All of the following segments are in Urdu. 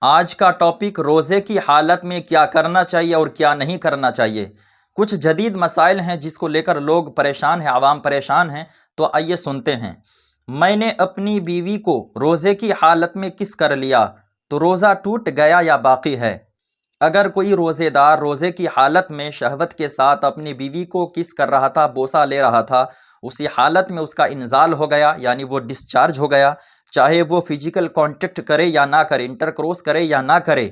آج کا ٹاپک روزے کی حالت میں کیا کرنا چاہیے اور کیا نہیں کرنا چاہیے۔ کچھ جدید مسائل ہیں جس کو لے کر لوگ پریشان ہیں، عوام پریشان ہیں، تو آئیے سنتے ہیں۔ میں نے اپنی بیوی کو روزے کی حالت میں کس کر لیا تو روزہ ٹوٹ گیا یا باقی ہے؟ اگر کوئی روزے دار روزے کی حالت میں شہوت کے ساتھ اپنی بیوی کو کس کر رہا تھا، بوسہ لے رہا تھا، اسی حالت میں اس کا انزال ہو گیا، یعنی وہ ڈسچارج ہو گیا، چاہے وہ فزیکل کانٹیکٹ کرے یا نہ کرے، انٹر کروس کرے یا نہ کرے،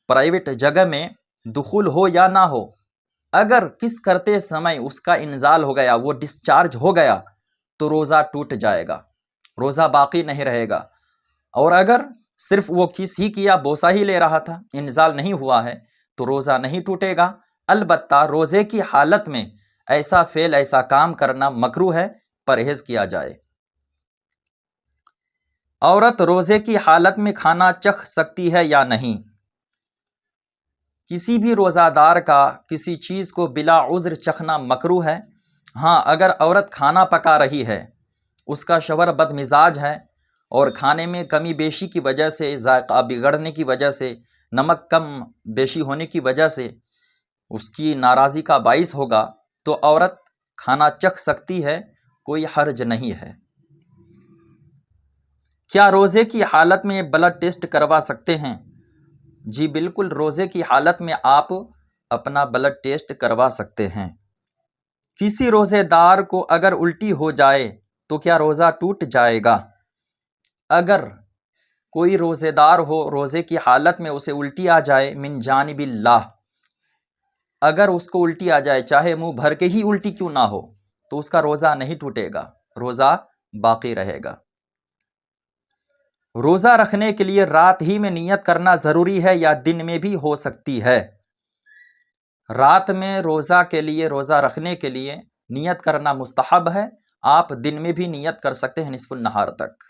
پرائیویٹ جگہ میں دخول ہو یا نہ ہو، اگر کس کرتے سمے اس کا انزال ہو گیا، وہ ڈسچارج ہو گیا، تو روزہ ٹوٹ جائے گا، روزہ باقی نہیں رہے گا۔ اور اگر صرف وہ کس ہی کیا، بوسہ ہی لے رہا تھا، انزال نہیں ہوا ہے، تو روزہ نہیں ٹوٹے گا۔ البتہ روزے کی حالت میں ایسا فعل، ایسا کام کرنا مکروہ ہے، پرہیز کیا جائے۔ عورت روزے کی حالت میں کھانا چکھ سکتی ہے یا نہیں؟ کسی بھی روزہ دار کا کسی چیز کو بلا عذر چکھنا مکروہ ہے۔ ہاں، اگر عورت کھانا پکا رہی ہے، اس کا شوہر بد مزاج ہے اور کھانے میں کمی بیشی کی وجہ سے، ذائقہ بگڑنے کی وجہ سے، نمک کم بیشی ہونے کی وجہ سے اس کی ناراضی کا باعث ہوگا، تو عورت کھانا چکھ سکتی ہے، کوئی حرج نہیں ہے۔ کیا روزے کی حالت میں بلڈ ٹیسٹ کروا سکتے ہیں؟ جی بالکل، روزے کی حالت میں آپ اپنا بلڈ ٹیسٹ کروا سکتے ہیں۔ کسی روزے دار کو اگر الٹی ہو جائے تو کیا روزہ ٹوٹ جائے گا؟ اگر کوئی روزے دار ہو، روزے کی حالت میں اسے الٹی آ جائے من جانب اللہ، اگر اس کو الٹی آ جائے، چاہے منہ بھر کے ہی الٹی کیوں نہ ہو، تو اس کا روزہ نہیں ٹوٹے گا، روزہ باقی رہے گا۔ روزہ رکھنے کے لیے رات ہی میں نیت کرنا ضروری ہے یا دن میں بھی ہو سکتی ہے؟ رات میں روزہ کے لیے، روزہ رکھنے کے لیے نیت کرنا مستحب ہے۔ آپ دن میں بھی نیت کر سکتے ہیں، نصف النہار تک۔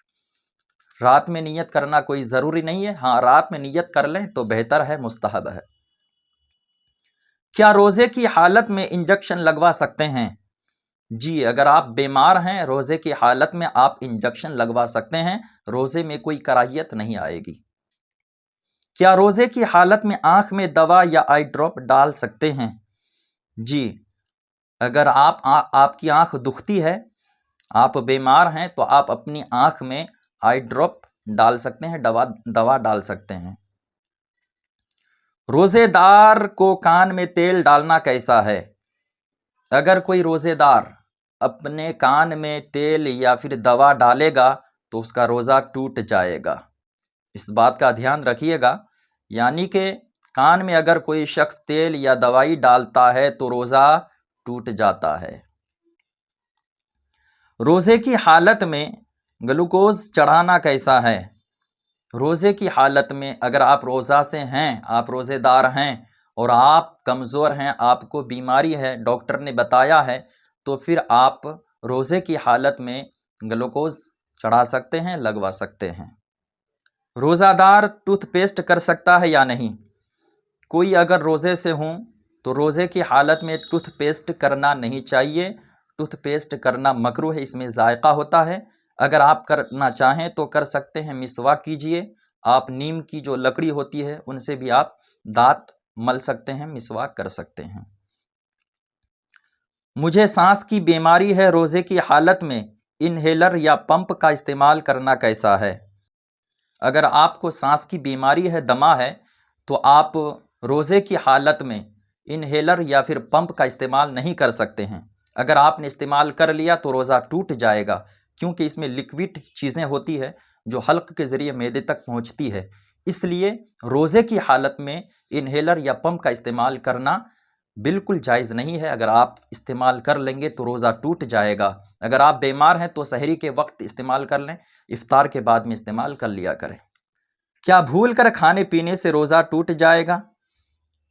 رات میں نیت کرنا کوئی ضروری نہیں ہے، ہاں رات میں نیت کر لیں تو بہتر ہے، مستحب ہے۔ کیا روزے کی حالت میں انجیکشن لگوا سکتے ہیں؟ جی، اگر آپ بیمار ہیں، روزے کی حالت میں آپ انجیکشن لگوا سکتے ہیں، روزے میں کوئی کراہیت نہیں آئے گی۔ کیا روزے کی حالت میں آنکھ میں دوا یا آئی ڈراپ ڈال سکتے ہیں؟ جی، اگر آپ کی آنکھ دکھتی ہے، آپ بیمار ہیں، تو آپ اپنی آنکھ میں آئی ڈراپ ڈال سکتے ہیں، دوا ڈال سکتے ہیں۔ روزے دار کو کان میں تیل ڈالنا کیسا ہے؟ اگر کوئی روزے دار اپنے کان میں تیل یا پھر دوا ڈالے گا تو اس کا روزہ ٹوٹ جائے گا، اس بات کا دھیان رکھیے گا۔ یعنی کہ کان میں اگر کوئی شخص تیل یا دوائی ڈالتا ہے تو روزہ ٹوٹ جاتا ہے۔ روزے کی حالت میں گلوکوز چڑھانا کیسا ہے؟ روزے کی حالت میں اگر آپ روزہ سے ہیں، آپ روزے دار ہیں اور آپ کمزور ہیں، آپ کو بیماری ہے، ڈاکٹر نے بتایا ہے، تو پھر آپ روزے کی حالت میں گلوکوز چڑھا سکتے ہیں، لگوا سکتے ہیں۔ روزہ دار ٹوتھ پیسٹ کر سکتا ہے یا نہیں؟ کوئی اگر روزے سے ہوں تو روزے کی حالت میں ٹوتھ پیسٹ کرنا نہیں چاہیے، ٹوتھ پیسٹ کرنا مکروہ ہے، اس میں ذائقہ ہوتا ہے۔ اگر آپ کرنا چاہیں تو کر سکتے ہیں، مسواک کیجئے، آپ نیم کی جو لکڑی ہوتی ہے ان سے بھی آپ دانت مل سکتے ہیں، مسواک کر سکتے ہیں۔ مجھے سانس کی بیماری ہے، روزے کی حالت میں انہیلر یا پمپ کا استعمال کرنا کیسا ہے؟ اگر آپ کو سانس کی بیماری ہے، دمہ ہے، تو آپ روزے کی حالت میں انہیلر یا پھر پمپ کا استعمال نہیں کر سکتے ہیں۔ اگر آپ نے استعمال کر لیا تو روزہ ٹوٹ جائے گا، کیونکہ اس میں لکوڈ چیزیں ہوتی ہے جو حلق کے ذریعے معدے تک پہنچتی ہے۔ اس لیے روزے کی حالت میں انہیلر یا پمپ کا استعمال کرنا بالکل جائز نہیں ہے۔ اگر آپ استعمال کر لیں گے تو روزہ ٹوٹ جائے گا۔ اگر آپ بیمار ہیں تو سحری کے وقت استعمال کر لیں، افطار کے بعد میں استعمال کر لیا کریں۔ کیا بھول کر کھانے پینے سے روزہ ٹوٹ جائے گا؟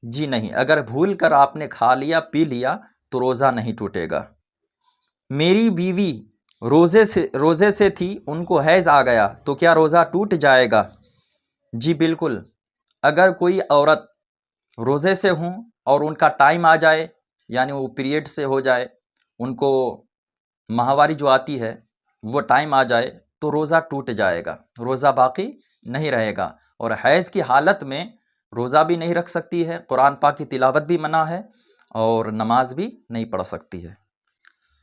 جی نہیں، اگر بھول کر آپ نے کھا لیا، پی لیا تو روزہ نہیں ٹوٹے گا۔ میری بیوی روزے سے تھی، ان کو حیض آ گیا تو کیا روزہ ٹوٹ جائے گا؟ جی بالکل، اگر کوئی عورت روزے سے ہوں اور ان کا ٹائم آ جائے، یعنی وہ پیریڈ سے ہو جائے، ان کو ماہواری جو آتی ہے وہ ٹائم آ جائے، تو روزہ ٹوٹ جائے گا، روزہ باقی نہیں رہے گا، اور حیض کی حالت میں روزہ بھی نہیں رکھ سکتی ہے، قرآن پاک کی تلاوت بھی منع ہے، اور نماز بھی نہیں پڑھ سکتی ہے۔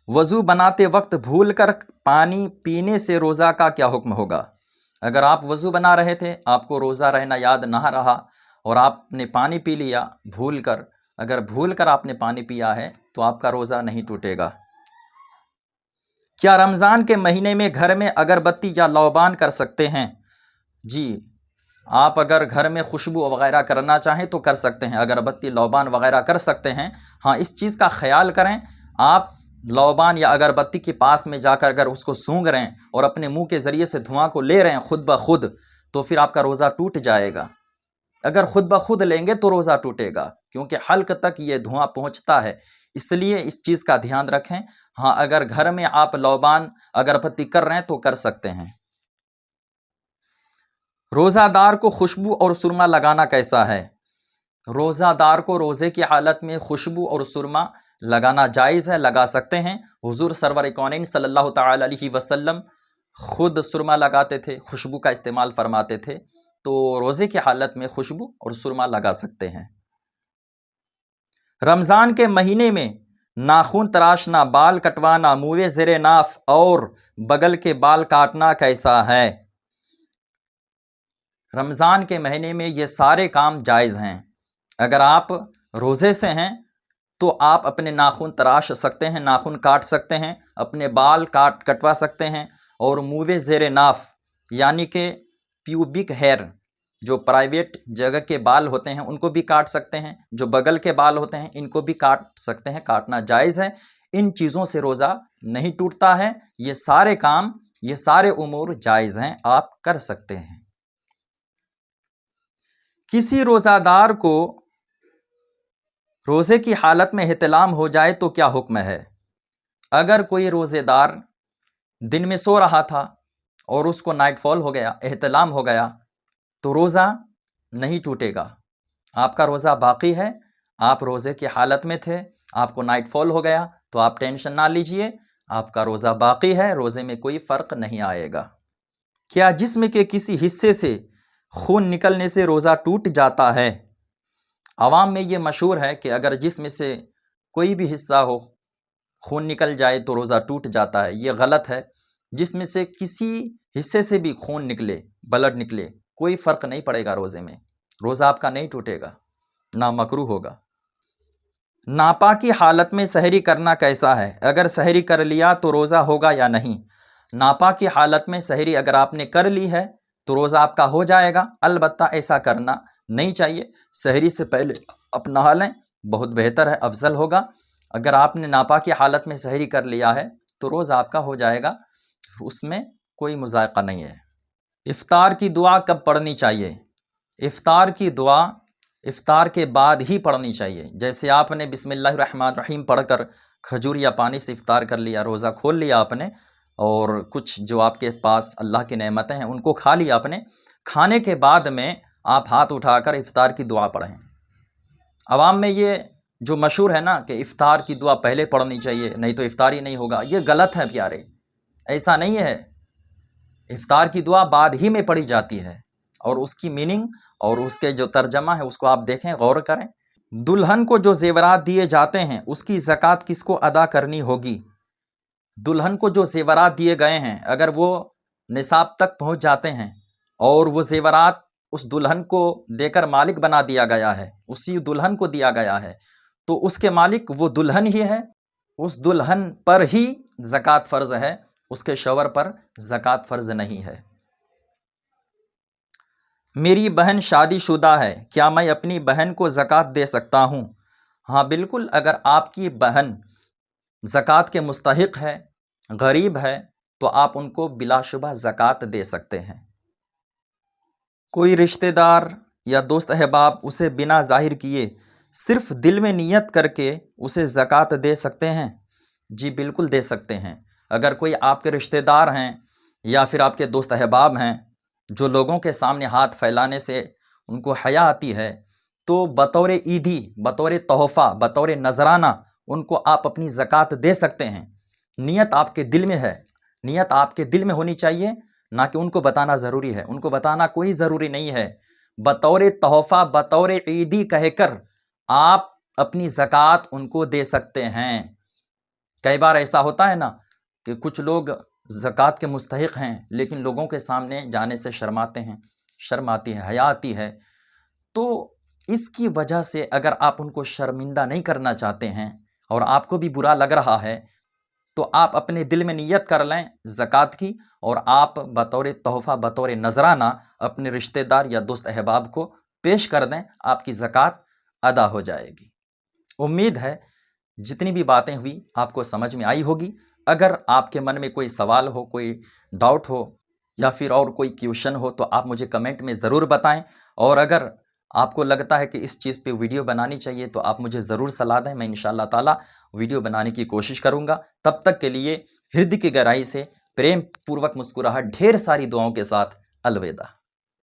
وضو بناتے وقت بھول کر پانی پینے سے روزہ کا کیا حکم ہوگا؟ اگر آپ وضو بنا رہے تھے، آپ کو روزہ رہنا یاد نہ رہا اور آپ نے پانی پی لیا بھول کر، اگر بھول کر آپ نے پانی پیا ہے تو آپ کا روزہ نہیں ٹوٹے گا۔ کیا رمضان کے مہینے میں گھر میں اگربتی یا لوبان کر سکتے ہیں؟ جی، آپ اگر گھر میں خوشبو وغیرہ کرنا چاہیں تو کر سکتے ہیں، اگربتی لوبان وغیرہ کر سکتے ہیں۔ ہاں، اس چیز کا خیال کریں، آپ لوبان یا اگربتی کے پاس میں جا کر اگر اس کو سونگھ رہے ہیں اور اپنے منہ کے ذریعے سے دھواں کو لے رہے ہیں خود بخود، تو پھر آپ کا روزہ ٹوٹ جائے گا۔ اگر خود بخود لیں گے تو روزہ ٹوٹے گا، کیونکہ حلق تک یہ دھواں پہنچتا ہے، اس لیے اس چیز کا دھیان رکھیں۔ ہاں، اگر گھر میں آپ لوبان اگربتی کر رہے ہیں تو کر سکتے ہیں۔ روزہ دار کو خوشبو اور سرما لگانا کیسا ہے؟ روزہ دار کو روزے کی حالت میں خوشبو اور سرما لگانا جائز ہے، لگا سکتے ہیں۔ حضور سرور کونین صلی اللہ تعالی علیہ وسلم خود سرما لگاتے تھے، خوشبو کا استعمال فرماتے تھے، تو روزے کی حالت میں خوشبو اور سرما لگا سکتے ہیں۔ رمضان کے مہینے میں ناخن تراشنا، بال کٹوانا، منہ زیر ناف اور بغل کے بال کاٹنا کیسا ہے؟ رمضان کے مہینے میں یہ سارے کام جائز ہیں۔ اگر آپ روزے سے ہیں تو آپ اپنے ناخن تراش سکتے ہیں، ناخن کاٹ سکتے ہیں، اپنے بال کٹوا سکتے ہیں، اور منہ زیر ناف یعنی کہ پیوبک ہیئر، جو پرائیویٹ جگہ کے بال ہوتے ہیں ان کو بھی کاٹ سکتے ہیں، جو بغل کے بال ہوتے ہیں ان کو بھی کاٹ سکتے ہیں، کاٹنا جائز ہے۔ ان چیزوں سے روزہ نہیں ٹوٹتا ہے، یہ سارے کام، یہ سارے امور جائز ہیں، آپ کر سکتے ہیں۔ کسی روزہ دار کو روزے کی حالت میں احتلام ہو جائے تو کیا حکم ہے؟ اگر کوئی روزے دار دن میں سو رہا تھا اور اس کو نائٹ فال ہو گیا، احتلام ہو گیا، تو روزہ نہیں ٹوٹے گا، آپ کا روزہ باقی ہے۔ آپ روزے کی حالت میں تھے، آپ کو نائٹ فال ہو گیا تو آپ ٹینشن نہ لیجئے، آپ کا روزہ باقی ہے، روزے میں کوئی فرق نہیں آئے گا۔ کیا جسم کے کسی حصے سے خون نکلنے سے روزہ ٹوٹ جاتا ہے؟ عوام میں یہ مشہور ہے کہ اگر جسم سے کوئی بھی حصہ ہو خون نکل جائے تو روزہ ٹوٹ جاتا ہے، یہ غلط ہے۔ جسم سے کسی حصے سے بھی خون نکلے، بلڈ نکلے، کوئی فرق نہیں پڑے گا روزے میں، روزہ آپ کا نہیں ٹوٹے گا، نہ مکروہ ہوگا۔ ناپاکی حالت میں سحری کرنا کیسا ہے؟ اگر سحری کر لیا تو روزہ ہوگا یا نہیں؟ ناپاکی حالت میں سحری اگر آپ نے کر لی ہے تو روزہ آپ کا ہو جائے گا، البتہ ایسا کرنا نہیں چاہیے۔ سحری سے پہلے آپ نہا لیں، بہت بہتر ہے، افضل ہوگا۔ اگر آپ نے ناپاکی حالت میں سحری کر لیا ہے تو روزہ آپ کا ہو جائے گا، اس میں کوئی مذائقہ نہیں ہے۔ افطار کی دعا کب پڑھنی چاہیے؟ افطار کی دعا افطار کے بعد ہی پڑھنی چاہیے۔ جیسے آپ نے بسم اللہ الرحمن الرحیم پڑھ کر کھجور یا پانی سے افطار کر لیا، روزہ کھول لیا آپ نے، اور کچھ جو آپ کے پاس اللہ کی نعمتیں ہیں ان کو کھا لیا آپ نے، کھانے کے بعد میں آپ ہاتھ اٹھا کر افطار کی دعا پڑھیں۔ عوام میں یہ جو مشہور ہے نا کہ افطار کی دعا پہلے پڑھنی چاہیے نہیں تو افطار ہی نہیں ہوگا، یہ غلط ہے پیارے، ایسا نہیں ہے۔ افطار کی دعا بعد ہی میں پڑھی جاتی ہے، اور اس کی میننگ اور اس کے جو ترجمہ ہے اس کو آپ دیکھیں، غور کریں۔ دلہن کو جو زیورات دیے جاتے ہیں اس کی زکوٰۃ کس کو ادا کرنی ہوگی؟ دلہن کو جو زیورات دیے گئے ہیں اگر وہ نصاب تک پہنچ جاتے ہیں اور وہ زیورات اس دلہن کو دے کر مالک بنا دیا گیا ہے، اسی دلہن کو دیا گیا ہے، تو اس کے مالک وہ دلہن ہی ہے، اس دلہن پر ہی زکوٰۃ فرض ہے، اس کے شوہر پر زکوٰۃ فرض نہیں ہے۔ میری بہن شادی شدہ ہے، کیا میں اپنی بہن کو زکوٰۃ دے سکتا ہوں؟ ہاں بالکل، اگر آپ کی بہن زکوٰۃ کے مستحق ہے، غریب ہے، تو آپ ان کو بلا شبہ زکوٰۃ دے سکتے ہیں۔ کوئی رشتہ دار یا دوست احباب اسے بنا ظاہر کیے صرف دل میں نیت کر کے اسے زکوٰۃ دے سکتے ہیں؟ جی بالکل دے سکتے ہیں۔ اگر کوئی آپ کے رشتہ دار ہیں یا پھر آپ کے دوست احباب ہیں جو لوگوں کے سامنے ہاتھ پھیلانے سے ان کو حیا آتی ہے، تو بطور عیدی، بطور تحفہ، بطور نذرانہ ان کو آپ اپنی زکوٰۃ دے سکتے ہیں۔ نیت آپ کے دل میں ہے، نیت آپ کے دل میں ہونی چاہیے، نہ کہ ان کو بتانا ضروری ہے، ان کو بتانا کوئی ضروری نہیں ہے۔ بطور تحفہ، بطور عیدی کہہ کر آپ اپنی زکوٰۃ ان کو دے سکتے ہیں۔ کئی بار ایسا ہوتا ہے نا کہ کچھ لوگ زکوٰۃ کے مستحق ہیں لیکن لوگوں کے سامنے جانے سے شرماتے ہیں، شرم آتی ہے، حیا آتی ہے۔ تو اس کی وجہ سے اگر آپ ان کو شرمندہ نہیں کرنا چاہتے ہیں اور آپ کو بھی برا لگ رہا ہے تو آپ اپنے دل میں نیت کر لیں زکوٰۃ کی، اور آپ بطور تحفہ، بطور نذرانہ اپنے رشتہ دار یا دوست احباب کو پیش کر دیں، آپ کی زکوٰۃ ادا ہو جائے گی۔ امید ہے جتنی بھی باتیں ہوئی آپ کو سمجھ میں آئی ہوگی۔ اگر آپ کے من میں کوئی سوال ہو، کوئی ڈاؤٹ ہو یا پھر اور کوئی کویشچن ہو تو آپ مجھے کمنٹ میں ضرور بتائیں، اور اگر آپ کو لگتا ہے کہ اس چیز پہ ویڈیو بنانی چاہیے تو آپ مجھے ضرور صلاح دیں، میں انشاءاللہ تعالی ویڈیو بنانے کی کوشش کروں گا۔ تب تک کے لیے ہردے کی گہرائی سے پریم پوروک مسکراہٹ ڈھیر ساری دعاؤں کے ساتھ الوداع۔